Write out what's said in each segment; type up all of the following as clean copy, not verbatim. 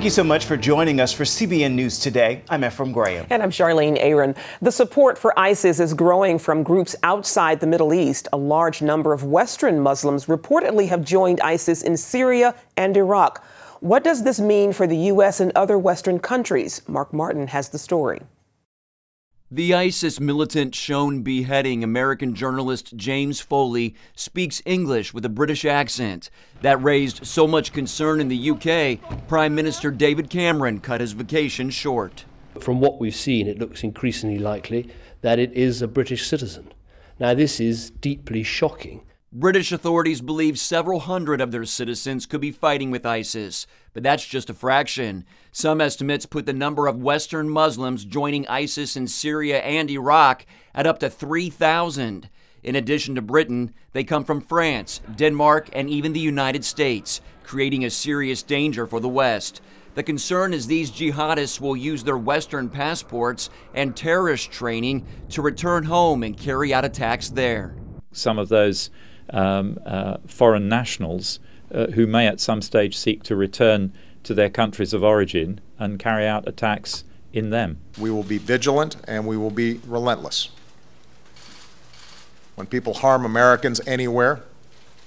Thank you so much for joining us for CBN News Today. I'm Ephraim Graham. And I'm Charlene Aaron. The support for ISIS is growing from groups outside the Middle East. A large number of Western Muslims reportedly have joined ISIS in Syria and Iraq. What does this mean for the U.S. and other Western countries? Mark Martin has the story. The ISIS militant shown beheading American journalist James Foley speaks English with a British accent. That raised so much concern in the UK, Prime Minister David Cameron cut his vacation short. From what we've seen, it looks increasingly likely that it is a British citizen. Now, this is deeply shocking. British authorities believe several hundred of their citizens could be fighting with ISIS, but that's just a fraction. Some estimates put the number of Western Muslims joining ISIS in Syria and Iraq at up to 3,000. In addition to Britain, they come from France, Denmark, and even the United States, creating a serious danger for the West. The concern is these jihadists will use their Western passports and terrorist training to return home and carry out attacks there. Some of those foreign nationals who may at some stage seek to return to their countries of origin and carry out attacks in them. We will be vigilant and we will be relentless. When people harm Americans anywhere,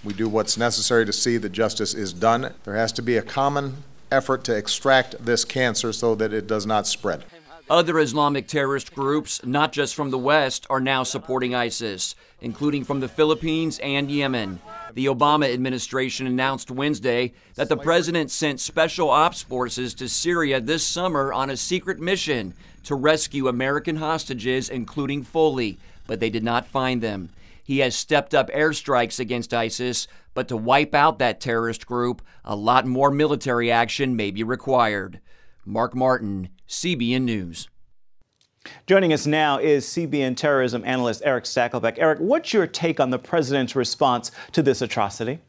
we do what's necessary to see that justice is done. There has to be a common effort to extract this cancer so that it does not spread. Other Islamic terrorist groups, not just from the West, are now supporting ISIS, including from the Philippines and Yemen. The Obama administration announced Wednesday that the president sent special ops forces to Syria this summer on a secret mission to rescue American hostages, including Foley, but they did not find them. He has stepped up airstrikes against ISIS, but to wipe out that terrorist group, a lot more military action may be required. Mark Martin, CBN News. Joining us now is CBN terrorism analyst Erick Stakelbeck. Erick, what's your take on the president's response to this atrocity?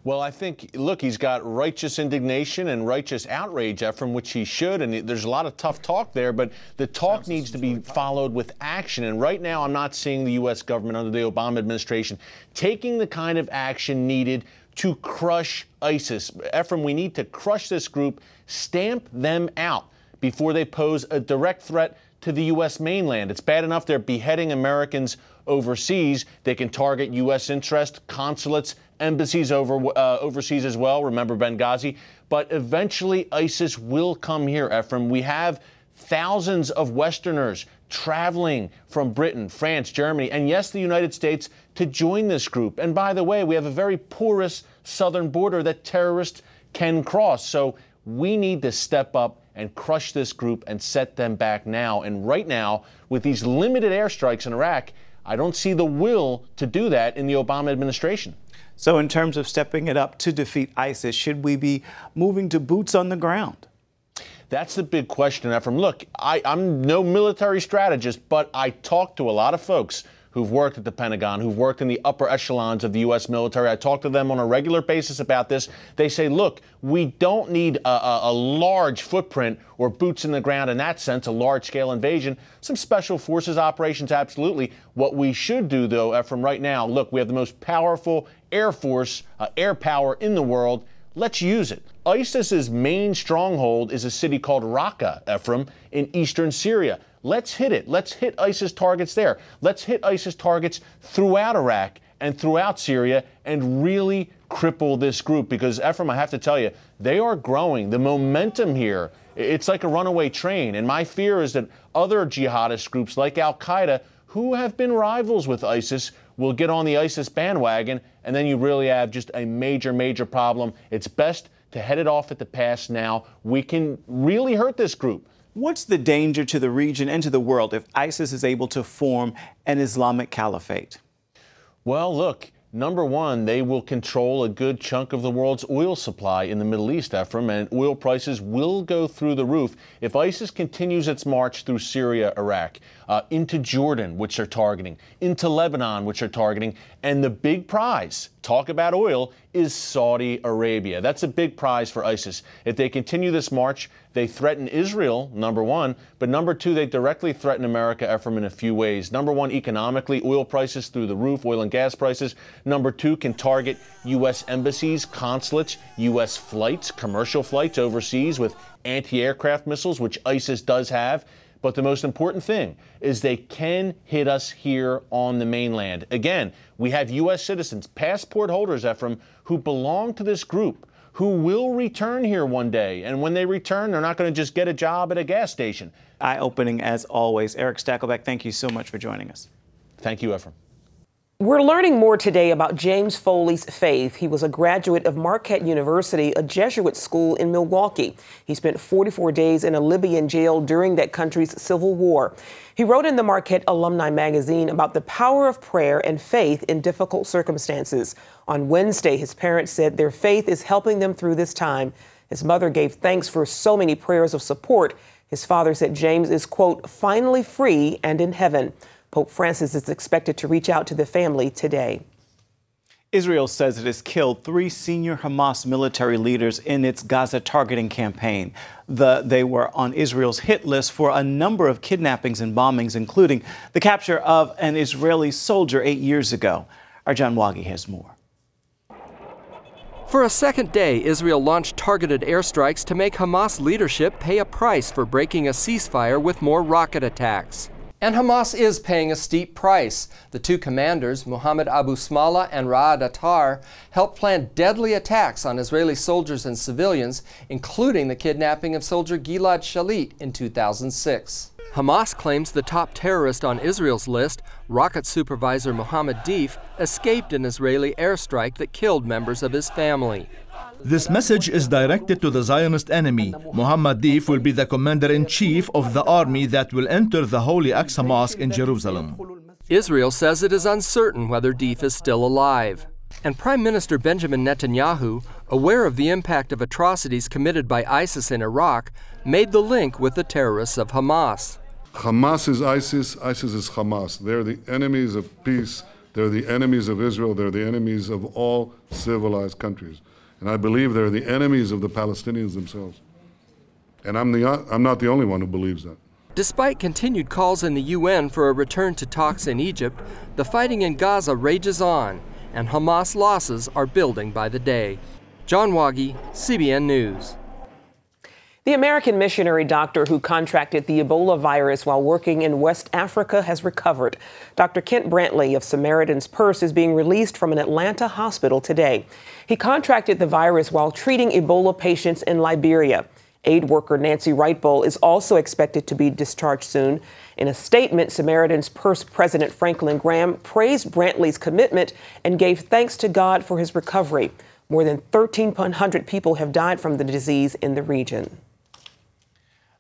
Well, I think, look, he's got righteous indignation and righteous outrage, from which he should, and there's a lot of tough talk there, but the talk needs to be followed with action. And right now, I'm not seeing the U.S. government under the Obama administration taking the kind of action needed to crush ISIS. Ephraim, we need to crush this group, stamp them out before they pose a direct threat to the U.S. mainland. It's bad enough they're beheading Americans overseas. They can target U.S. interest, consulates, embassies overseas as well. Remember Benghazi. But eventually ISIS will come here, Ephraim. We have thousands of Westerners traveling from Britain, France, Germany, and yes, the United States to join this group. And by the way, we have a very porous southern border that terrorists can cross. So we need to step up and crush this group and set them back now. And right now, with these limited airstrikes in Iraq, I don't see the will to do that in the Obama administration. So in terms of stepping it up to defeat ISIS, should we be moving to boots on the ground? That's the big question, Ephraim. Look, I'm no military strategist, but I talk to a lot of folks who've worked at the Pentagon, who've worked in the upper echelons of the U.S. military. I talk to them on a regular basis about this. They say, look, we don't need a large footprint or boots in the ground in that sense, a large-scale invasion. Some special forces operations, absolutely. What we should do, though, Ephraim, right now, look, we have the most powerful air force, air power in the world. Let's use it. ISIS's main stronghold is a city called Raqqa, Ephraim, in eastern Syria. Let's hit it. Let's hit ISIS targets there. Let's hit ISIS targets throughout Iraq and throughout Syria and really cripple this group because, Ephraim, I have to tell you, they are growing. The momentum here, it's like a runaway train. And my fear is that other jihadist groups like Al-Qaeda, who have been rivals with ISIS, will get on the ISIS bandwagon, and then you really have just a major, major problem. It's best to head it off at the pass now. We can really hurt this group. What's the danger to the region and to the world if ISIS is able to form an Islamic caliphate? Well, look, number one, they will control a good chunk of the world's oil supply in the Middle East, Ephraim, and oil prices will go through the roof if ISIS continues its march through Syria, Iraq, into Jordan, which they're targeting, into Lebanon, which they're targeting, and the big prize talk about oil, is Saudi Arabia. That's a big prize for ISIS. If they continue this march, they threaten Israel, number one, but number two, they directly threaten America, Ephraim, in a few ways. Number one, economically, oil prices through the roof, oil and gas prices. Number two, can target U.S. embassies, consulates, U.S. flights, commercial flights overseas with anti-aircraft missiles, which ISIS does have. But the most important thing is they can hit us here on the mainland. Again, we have U.S. citizens, passport holders, Ephraim, who belong to this group, who will return here one day. And when they return, they're not going to just get a job at a gas station. Eye-opening as always. Erick Stakelbeck, thank you so much for joining us. Thank you, Ephraim. We're learning more today about James Foleys' faith. He was a graduate of Marquette University, a Jesuit school in Milwaukee. He spent 44 days in a Libyan jail during that country's civil war. He wrote in the Marquette Alumni magazine about the power of prayer and faith in difficult circumstances. On Wednesday, his parents said their faith is helping them through this time. His mother gave thanks for so many prayers of support. His father said James is, quote, finally free and in heaven. Pope Francis is expected to reach out to the family today. Israel says it has killed 3 senior Hamas military leaders in its Gaza targeting campaign. They were on Israel's hit list for a number of kidnappings and bombings, including the capture of an Israeli soldier 8 years ago. Our John Wagi has more. For a second day, Israel launched targeted airstrikes to make Hamas leadership pay a price for breaking a ceasefire with more rocket attacks. And Hamas is paying a steep price. The 2 commanders, Mohammed Abu Smala and Raad Attar, helped plan deadly attacks on Israeli soldiers and civilians, including the kidnapping of soldier Gilad Shalit in 2006. Hamas claims the top terrorist on Israel's list, rocket supervisor Mohammed Deif, escaped an Israeli airstrike that killed members of his family. This message is directed to the Zionist enemy. Mohammed Deif will be the commander-in-chief of the army that will enter the Holy Aqsa Mosque in Jerusalem. Israel says it is uncertain whether Deif is still alive. And Prime Minister Benjamin Netanyahu, aware of the impact of atrocities committed by ISIS in Iraq, made the link with the terrorists of Hamas. Hamas is ISIS, ISIS is Hamas. They're the enemies of peace, they're the enemies of Israel, they're the enemies of all civilized countries. And I believe they're the enemies of the Palestinians themselves. And I'm not the only one who believes that. Despite continued calls in the UN for a return to talks in Egypt, the fighting in Gaza rages on, and Hamas losses are building by the day. John Wagi, CBN News. The American missionary doctor who contracted the Ebola virus while working in West Africa has recovered. Dr. Kent Brantly of Samaritan's Purse is being released from an Atlanta hospital today. He contracted the virus while treating Ebola patients in Liberia. Aid worker Nancy Wrightbull is also expected to be discharged soon. In a statement, Samaritan's Purse President Franklin Graham praised Brantly's commitment and gave thanks to God for his recovery. More than 1,300 people have died from the disease in the region.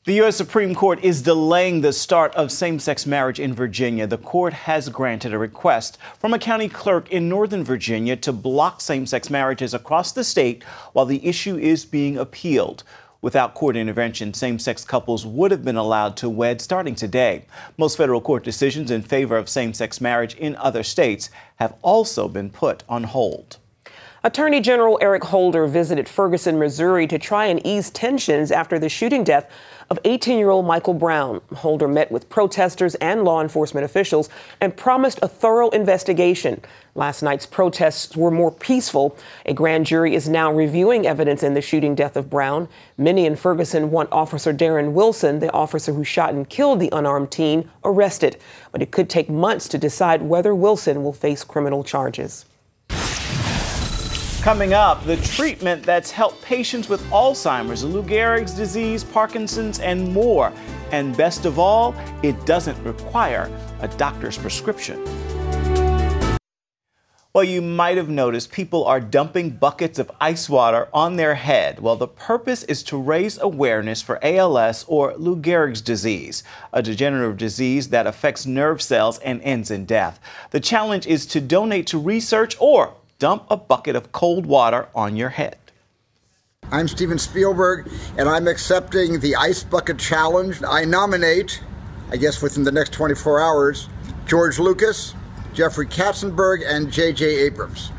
The U.S. Supreme Court is delaying the start of same-sex marriage in Virginia. The court has granted a request from a county clerk in Northern Virginia to block same-sex marriages across the state while the issue is being appealed. Without court intervention, same-sex couples would have been allowed to wed starting today. Most federal court decisions in favor of same-sex marriage in other states have also been put on hold. Attorney General Erick Holder visited Ferguson, Missouri to try and ease tensions after the shooting death of 18-year-old Michael Brown. Holder met with protesters and law enforcement officials and promised a thorough investigation. Last night's protests were more peaceful. A grand jury is now reviewing evidence in the shooting death of Brown. Many in Ferguson want Officer Darren Wilson, the officer who shot and killed the unarmed teen, arrested. But it could take months to decide whether Wilson will face criminal charges. Coming up, the treatment that's helped patients with Alzheimer's, Lou Gehrig's disease, Parkinson's, and more. And best of all, it doesn't require a doctor's prescription. Well, you might have noticed people are dumping buckets of ice water on their head. Well, the purpose is to raise awareness for ALS, or Lou Gehrig's disease, a degenerative disease that affects nerve cells and ends in death. The challenge is to donate to research or dump a bucket of cold water on your head. I'm Steven Spielberg, and I'm accepting the Ice Bucket Challenge. I nominate, I guess within the next 24 hours, George Lucas, Jeffrey Katzenberg, and J.J. Abrams.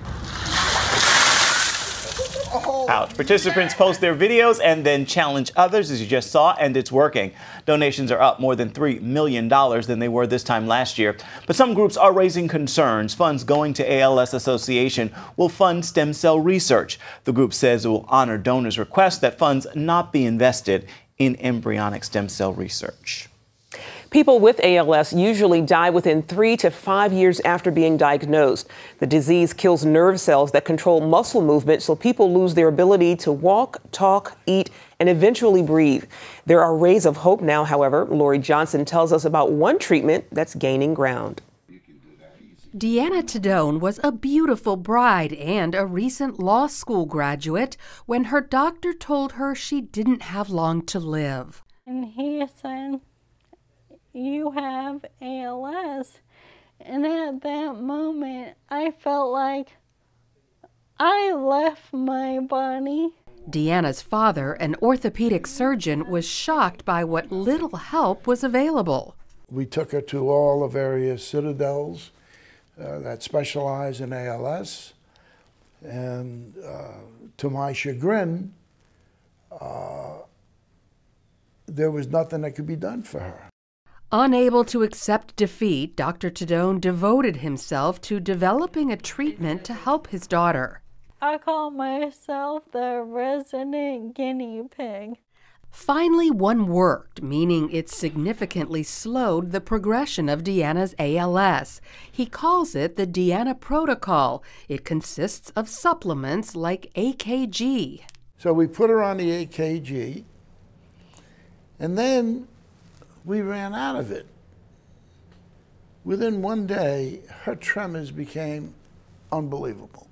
Ouch. Participants post their videos and then challenge others, as you just saw, and it's working. Donations are up more than $3 million than they were this time last year. But some groups are raising concerns. Funds going to ALS Association will fund stem cell research. The group says it will honor donors' requests that funds not be invested in embryonic stem cell research. People with ALS usually die within 3 to 5 years after being diagnosed. The disease kills nerve cells that control muscle movement, so people lose their ability to walk, talk, eat, and eventually breathe. There are rays of hope now, however. Lori Johnson tells us about one treatment that's gaining ground. Deanna Tadone was a beautiful bride and a recent law school graduate when her doctor told her she didn't have long to live. And he said, "You have ALS." And at that moment, I felt like I left my body. Deanna's father, an orthopedic surgeon, was shocked by what little help was available. We took her to all the various citadels that specialize in ALS, and to my chagrin, there was nothing that could be done for her. Unable to accept defeat, Dr. Tadone devoted himself to developing a treatment to help his daughter. I call myself the resident guinea pig. Finally, one worked, meaning it significantly slowed the progression of Deanna's ALS. He calls it the Deanna Protocol. It consists of supplements like AKG. So we put her on the AKG, and then we ran out of it. Within one day, her tremors became unbelievable.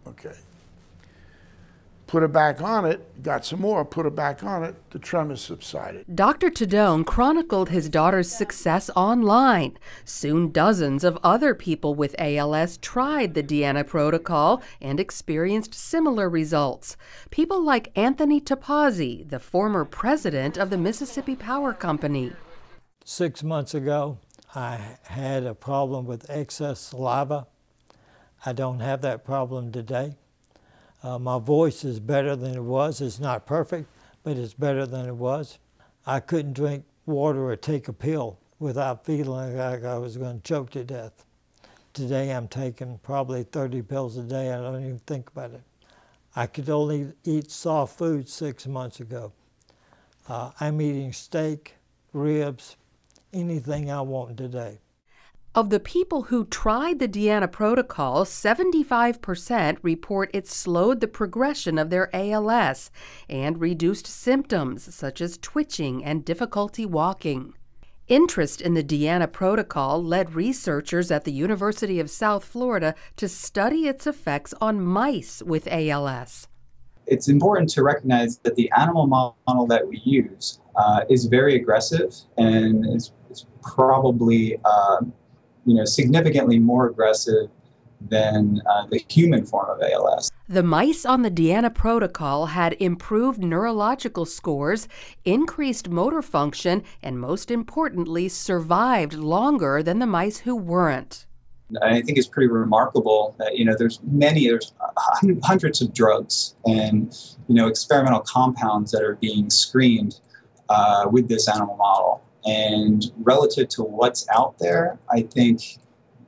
Okay. Put her back on it, got some more, put her back on it, the tremors subsided. Dr. Tadone chronicled his daughter's success online. Soon dozens of other people with ALS tried the Deanna Protocol and experienced similar results. People like Anthony Topazzi, the former president of the Mississippi Power Company. 6 months ago, I had a problem with excess saliva. I don't have that problem today. My voice is better than it was. It's not perfect, but it's better than it was. I couldn't drink water or take a pill without feeling like I was going to choke to death. Today I'm taking probably 30 pills a day. I don't even think about it. I could only eat soft food 6 months ago. I'm eating steak, ribs, anything I want today. Of the people who tried the Deanna Protocol, 75% report it slowed the progression of their ALS and reduced symptoms such as twitching and difficulty walking. Interest in the Deanna Protocol led researchers at the University of South Florida to study its effects on mice with ALS. It's important to recognize that the animal model that we use is very aggressive and is probably significantly more aggressive than the human form of ALS. The mice on the Deanna Protocol had improved neurological scores, increased motor function, and most importantly, survived longer than the mice who weren't. I think it's pretty remarkable that, there's hundreds of drugs and, experimental compounds that are being screened with this animal model. And relative to what's out there, I think,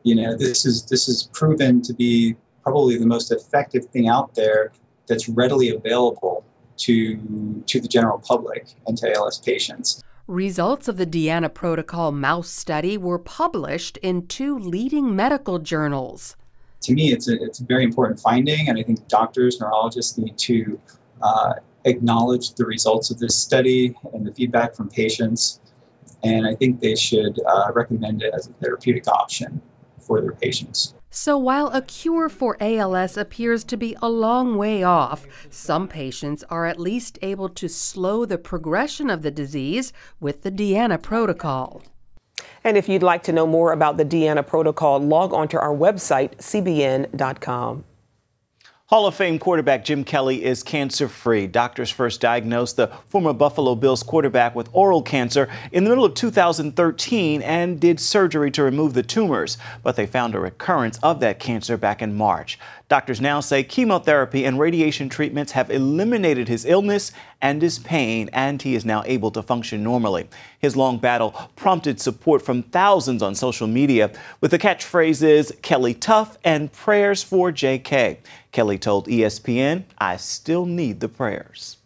this is proven to be probably the most effective thing out there that's readily available to the general public and to ALS patients. Results of the Deanna Protocol mouse study were published in 2 leading medical journals. To me, it's a very important finding, and I think doctors, neurologists need to acknowledge the results of this study and the feedback from patients. And I think they should recommend it as a therapeutic option for their patients. So while a cure for ALS appears to be a long way off, some patients are at least able to slow the progression of the disease with the Deanna Protocol. And if you'd like to know more about the Deanna Protocol, log on to our website, cbn.com. Hall of Fame quarterback Jim Kelly is cancer-free. Doctors first diagnosed the former Buffalo Bills quarterback with oral cancer in the middle of 2013 and did surgery to remove the tumors, but they found a recurrence of that cancer back in March. Doctors now say chemotherapy and radiation treatments have eliminated his illness and his pain, and he is now able to function normally. His long battle prompted support from thousands on social media with the catchphrases "Kelly Tough" and "Prayers for JK." Kelly told ESPN, "I still need the prayers."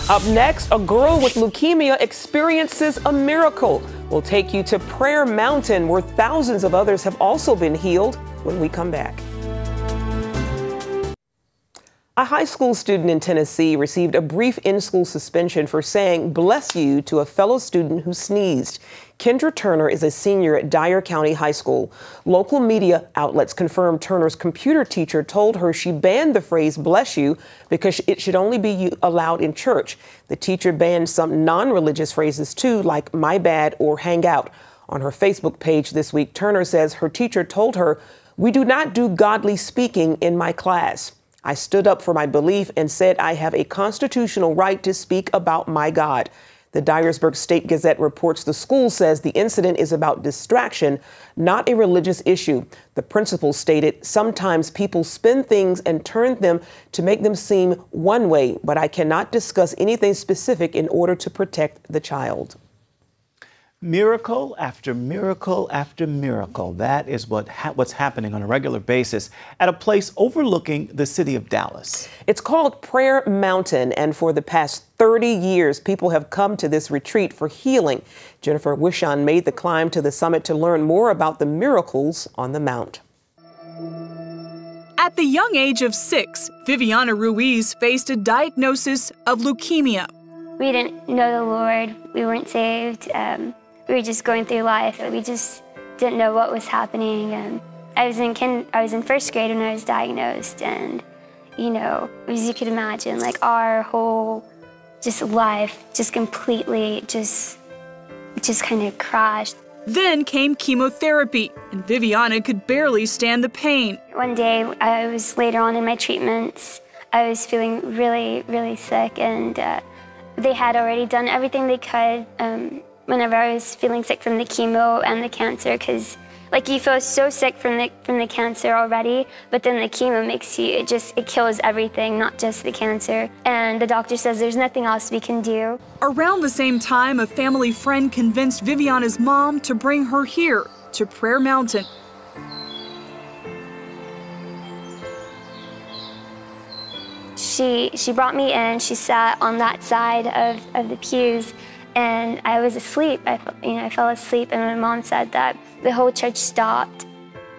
Up next, a girl with leukemia experiences a miracle. We'll take you to Prayer Mountain, where thousands of others have also been healed, when we come back. A high school student in Tennessee received a brief in-school suspension for saying "bless you" to a fellow student who sneezed. Kendra Turner is a senior at Dyer County High School. Local media outlets confirmed Turner's computer teacher told her she banned the phrase "bless you" because it should only be allowed in church. The teacher banned some non-religious phrases too, like "my bad" or "hang out." On her Facebook page this week, Turner says her teacher told her, "We do not do godly speaking in my class. I stood up for my belief and said I have a constitutional right to speak about my God." The Dyersburg State Gazette reports the school says the incident is about distraction, not a religious issue. The principal stated, "Sometimes people spin things and turn them to make them seem one way, but I cannot discuss anything specific in order to protect the child." Miracle after miracle after miracle. That is what's happening on a regular basis at a place overlooking the city of Dallas. It's called Prayer Mountain, and for the past 30 years, people have come to this retreat for healing. Jennifer Wishon made the climb to the summit to learn more about the miracles on the mount. At the young age of 6, Viviana Ruiz faced a diagnosis of leukemia. We didn't know the Lord. We weren't saved. We were just going through life. We just didn't know what was happening. I was in first grade when I was diagnosed, and as you could imagine, like our whole life just completely just kind of crashed. Then came chemotherapy, and Viviana could barely stand the pain. One day, I was later on in my treatments. I was feeling really, really sick, and they had already done everything they could whenever I was feeling sick from the chemo and the cancer, because you feel so sick from the cancer already, but then the chemo makes you, it kills everything, not just the cancer. And the doctor says there's nothing else we can do. Around the same time, a family friend convinced Viviana's mom to bring her here to Prayer Mountain. She brought me in. She sat on that side of the pews, and I was asleep. I fell asleep, and my mom said that the whole church stopped,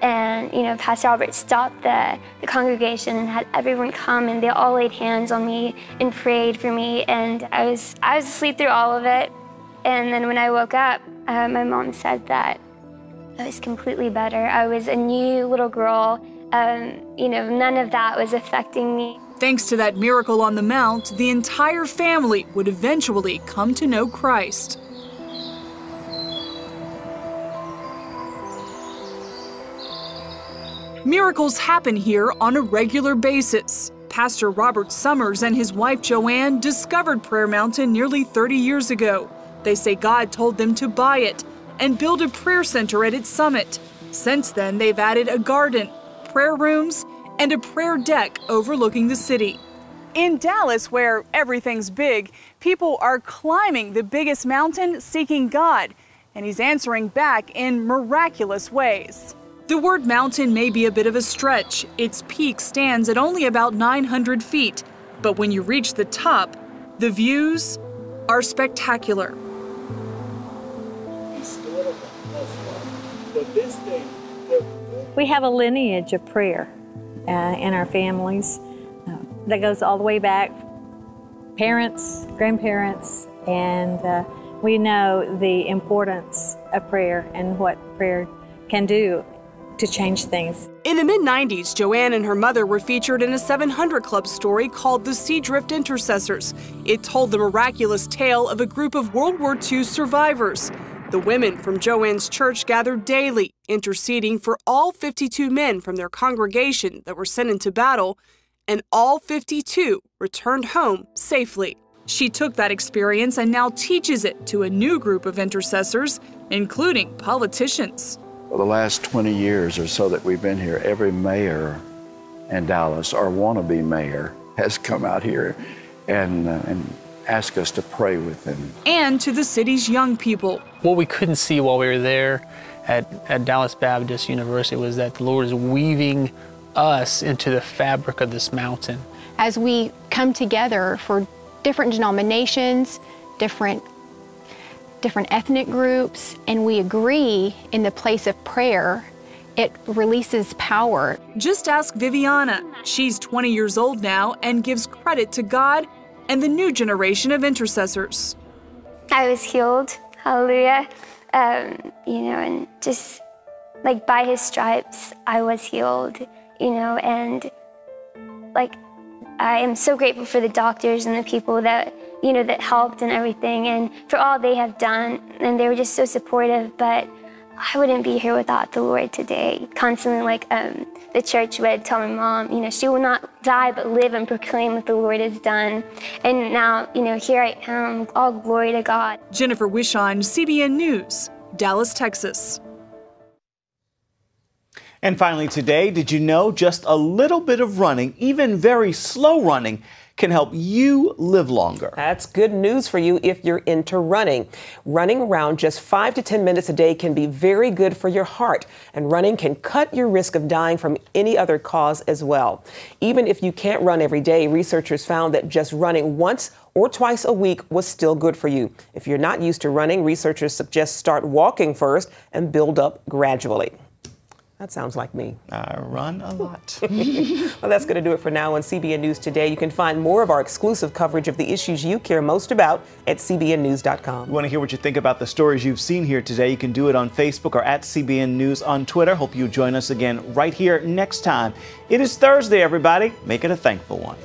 and Pastor Albert stopped the congregation and had everyone come, and they all laid hands on me and prayed for me, and I was asleep through all of it. And then when I woke up, my mom said that I was completely better. I was a new little girl. None of that was affecting me. Thanks to that miracle on the mount, the entire family would eventually come to know Christ. Miracles happen here on a regular basis. Pastor Robert Summers and his wife Joanne discovered Prayer Mountain nearly 30 years ago. They say God told them to buy it and build a prayer center at its summit. Since then, they've added a garden, prayer rooms, and a prayer deck overlooking the city. In Dallas, where everything's big, people are climbing the biggest mountain seeking God, and he's answering back in miraculous ways. The word mountain may be a bit of a stretch. Its peak stands at only about 900 feet, but when you reach the top, the views are spectacular. We have a lineage of prayer in our families that goes all the way back, parents, grandparents, and we know the importance of prayer and what prayer can do to change things. In the mid-90s, Joanne and her mother were featured in a 700 Club story called The Seadrift Intercessors. It told the miraculous tale of a group of World War II survivors. The women from Joanne's church gathered daily, interceding for all 52 men from their congregation that were sent into battle, and all 52 returned home safely. She took that experience and now teaches it to a new group of intercessors, including politicians. For the last 20 years or so that we've been here, every mayor in Dallas, our wannabe mayor, has come out here and asked us to pray with him. And to the city's young people. What we couldn't see while we were there at Dallas Baptist University was that the Lord is weaving us into the fabric of this mountain. As we come together for different denominations, different ethnic groups, and we agree in the place of prayer, it releases power. Just ask Viviana. She's 20 years old now and gives credit to God and the new generation of intercessors. I was healed, hallelujah. And just like by his stripes, I was healed, and like I am so grateful for the doctors and the people that, that helped and everything, and for all they have done, and they were just so supportive, but I wouldn't be here without the Lord today. Constantly, the church would tell my mom, she will not die but live and proclaim what the Lord has done. And now, here I am, all glory to God. Jennifer Wishon, CBN News, Dallas, Texas. And finally today, did you know just a little bit of running, even very slow running, can help you live longer? That's good news for you if you're into running. Running around just 5 to 10 minutes a day can be very good for your heart, and running can cut your risk of dying from any other cause as well. Even if you can't run every day, researchers found that just running once or twice a week was still good for you. If you're not used to running, researchers suggest start walking first and build up gradually. That sounds like me. I run a lot. Well, that's going to do it for now on CBN News Today. You can find more of our exclusive coverage of the issues you care most about at cbnnews.com. You want to hear what you think about the stories you've seen here today? You can do it on Facebook or at CBN News on Twitter. Hope you join us again right here next time. It is Thursday, everybody. Make it a thankful one.